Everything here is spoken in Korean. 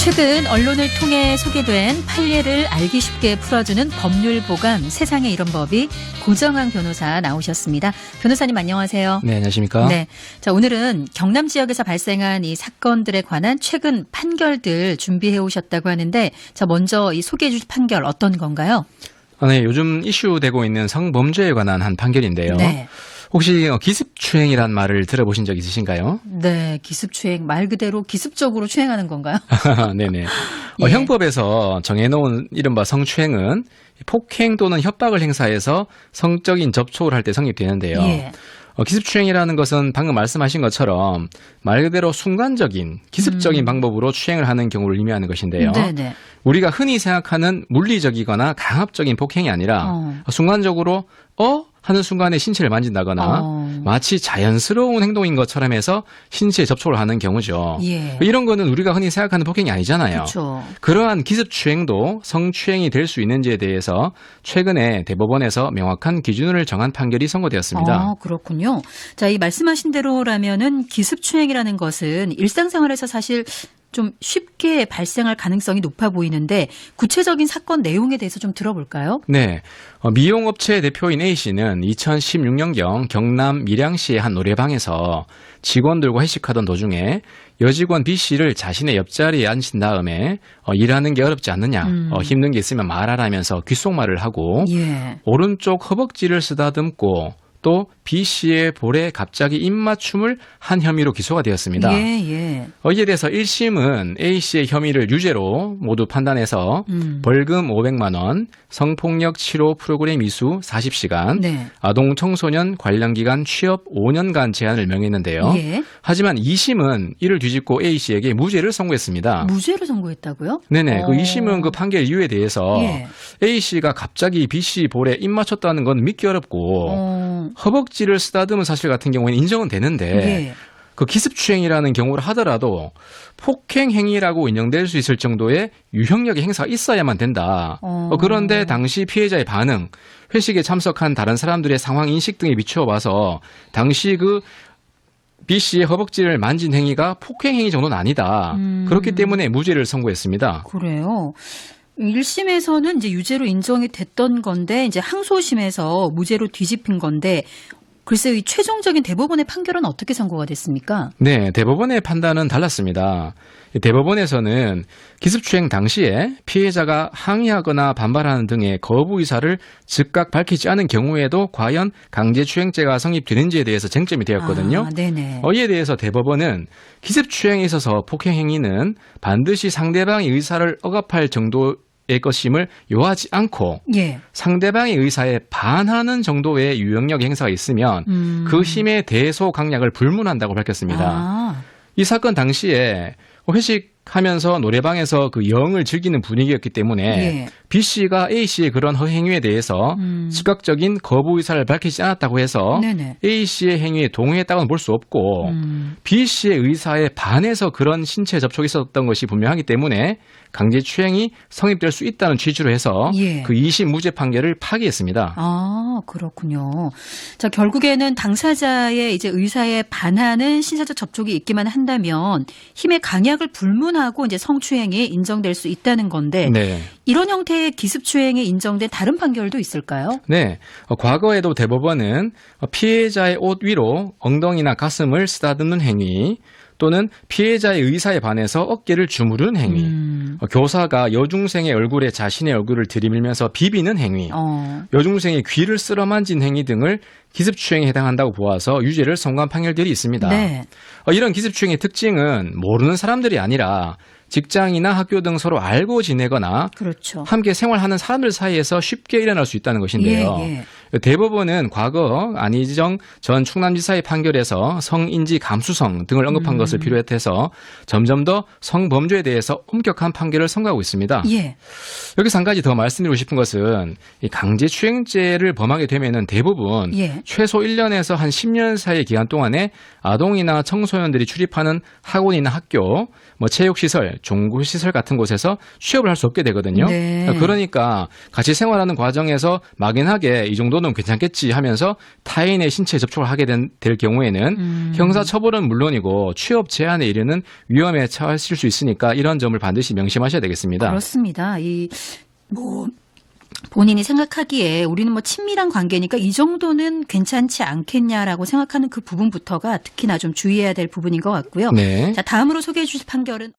최근 언론을 통해 소개된 판례를 알기 쉽게 풀어주는 법률 보감 세상에 이런 법이 고정환 변호사 나오셨습니다. 변호사님 안녕하세요. 네, 안녕하십니까? 네, 자 오늘은 경남 지역에서 발생한 이 사건들에 관한 최근 판결들 준비해 오셨다고 하는데, 자 먼저 이 소개해 주실 판결 어떤 건가요? 네, 요즘 이슈되고 있는 성범죄에 관한 한 판결인데요. 네. 혹시 기습추행이란 말을 들어보신 적 있으신가요? 네, 기습추행 말 그대로 기습적으로 추행하는 건가요? 네네. 예. 형법에서 정해놓은 이른바 성추행은 폭행 또는 협박을 행사해서 성적인 접촉을 할 때 성립되는데요. 예. 기습추행이라는 것은 방금 말씀하신 것처럼 말 그대로 순간적인 기습적인 방법으로 추행을 하는 경우를 의미하는 것인데요. 네네. 우리가 흔히 생각하는 물리적이거나 강압적인 폭행이 아니라 순간적으로 하는 순간에 신체를 만진다거나 마치 자연스러운 행동인 것처럼 해서 신체에 접촉을 하는 경우죠. 예. 이런 거는 우리가 흔히 생각하는 폭행이 아니잖아요. 그렇죠. 그러한 기습추행도 성추행이 될 수 있는지에 대해서 최근에 대법원에서 명확한 기준을 정한 판결이 선고되었습니다. 그렇군요. 자, 이 말씀하신 대로라면은 기습추행이라는 것은 일상생활에서 사실 좀 쉽게 발생할 가능성이 높아 보이는데, 구체적인 사건 내용에 대해서 좀 들어볼까요? 네. 미용업체 대표인 A씨는 2016년경 경남 밀양시의 한 노래방에서 직원들과 회식하던 도중에 여직원 B씨를 자신의 옆자리에 앉힌 다음에 일하는 게 어렵지 않느냐, 힘든 게 있으면 말하라면서 귓속말을 하고 예. 오른쪽 허벅지를 쓰다듬고 또 B씨의 볼에 갑자기 입맞춤을 한 혐의로 기소가 되었습니다. 예. 이에 대해서 1심은 A씨의 혐의를 유죄로 모두 판단해서 벌금 500만 원, 성폭력 치료 프로그램 이수 40시간, 네. 아동 청소년 관련 기간 취업 5년간 제한을 명했는데요. 예. 하지만 2심은 이를 뒤집고 A씨에게 무죄를 선고했습니다. 무죄를 선고했다고요? 네네. 그 2심은 그 판결 이유에 대해서 예. A씨가 갑자기 B씨 볼에 입 맞췄다는 건 믿기 어렵고 허벅지를 쓰다듬은 사실 같은 경우에는 인정은 되는데 예. 그 기습추행이라는 경우를 하더라도 폭행 행위라고 인정될 수 있을 정도의 유형력의 행사가 있어야만 된다. 그런데 당시 피해자의 반응, 회식에 참석한 다른 사람들의 상황 인식 등에 비추어 봐서 당시 그 B씨의 허벅지를 만진 행위가 폭행 행위 정도는 아니다. 그렇기 때문에 무죄를 선고했습니다. 그래요. 1심에서는 이제 유죄로 인정이 됐던 건데, 이제 항소심에서 무죄로 뒤집힌 건데, 글쎄요, 이 최종적인 대법원의 판결은 어떻게 선고가 됐습니까? 네, 대법원의 판단은 달랐습니다. 대법원에서는 기습추행 당시에 피해자가 항의하거나 반발하는 등의 거부 의사를 즉각 밝히지 않은 경우에도 과연 강제추행죄가 성립되는지에 대해서 쟁점이 되었거든요. 네네. 이에 대해서 대법원은 기습추행에 있어서 폭행 행위는 반드시 상대방의 의사를 억압할 정도의 것임을 요하지 않고 예. 상대방의 의사에 반하는 정도의 유형력 행사가 있으면 그 힘의 대소강약을 불문한다고 밝혔습니다. 이 사건 당시에 회식하면서 노래방에서 그 영을 즐기는 분위기였기 때문에 예. B씨가 A씨의 그런 허행위에 대해서 즉각적인 거부 의사를 밝히지 않았다고 해서 네네. A씨의 행위에 동의했다고는 볼 수 없고 B씨의 의사에 반해서 그런 신체 접촉이 있었던 것이 분명하기 때문에 강제추행이 성립될 수 있다는 취지로 해서 예. 그 2심 무죄 판결을 파기했습니다. 그렇군요. 자, 결국에는 당사자의 이제 의사에 반하는 신체적 접촉이 있기만 한다면 힘의 강약을 불문하고 이제 성추행이 인정될 수 있다는 건데, 네. 이런 형태의 기습추행이 인정된 다른 판결도 있을까요? 네. 과거에도 대법원은 피해자의 옷 위로 엉덩이나 가슴을 쓰다듬는 행위, 또는 피해자의 의사에 반해서 어깨를 주무르는 행위, 교사가 여중생의 얼굴에 자신의 얼굴을 들이밀면서 비비는 행위, 여중생의 귀를 쓸어만진 행위 등을 기습추행에 해당한다고 보아서 유죄를 선고한 판결들이 있습니다. 네. 이런 기습추행의 특징은 모르는 사람들이 아니라 직장이나 학교 등 서로 알고 지내거나 그렇죠. 함께 생활하는 사람들 사이에서 쉽게 일어날 수 있다는 것인데요. 예. 대법원은 과거 안희정 전 충남지사의 판결에서 성인지 감수성 등을 언급한 것을 비롯해서 점점 더 성범죄에 대해서 엄격한 판결을 선고하고 있습니다. 예. 여기서 한 가지 더 말씀드리고 싶은 것은 이 강제추행죄를 범하게 되면은 대부분 예. 최소 1년에서 한 10년 사이의 기간 동안에 아동이나 청소년들이 출입하는 학원이나 학교, 체육시설, 종구시설 같은 곳에서 취업을 할 수 없게 되거든요. 네. 그러니까 같이 생활하는 과정에서 막연하게 이 정도는 괜찮겠지 하면서 타인의 신체에 접촉을 하게 될 경우에는 형사처벌은 물론이고 취업 제한에 이르는 위험에 처하실 수 있으니까 이런 점을 반드시 명심하셔야 되겠습니다. 그렇습니다. 본인이 생각하기에 우리는 뭐 친밀한 관계니까 이 정도는 괜찮지 않겠냐라고 생각하는 그 부분부터가 특히나 좀 주의해야 될 부분인 것 같고요. 네. 자, 다음으로 소개해 주실 판결은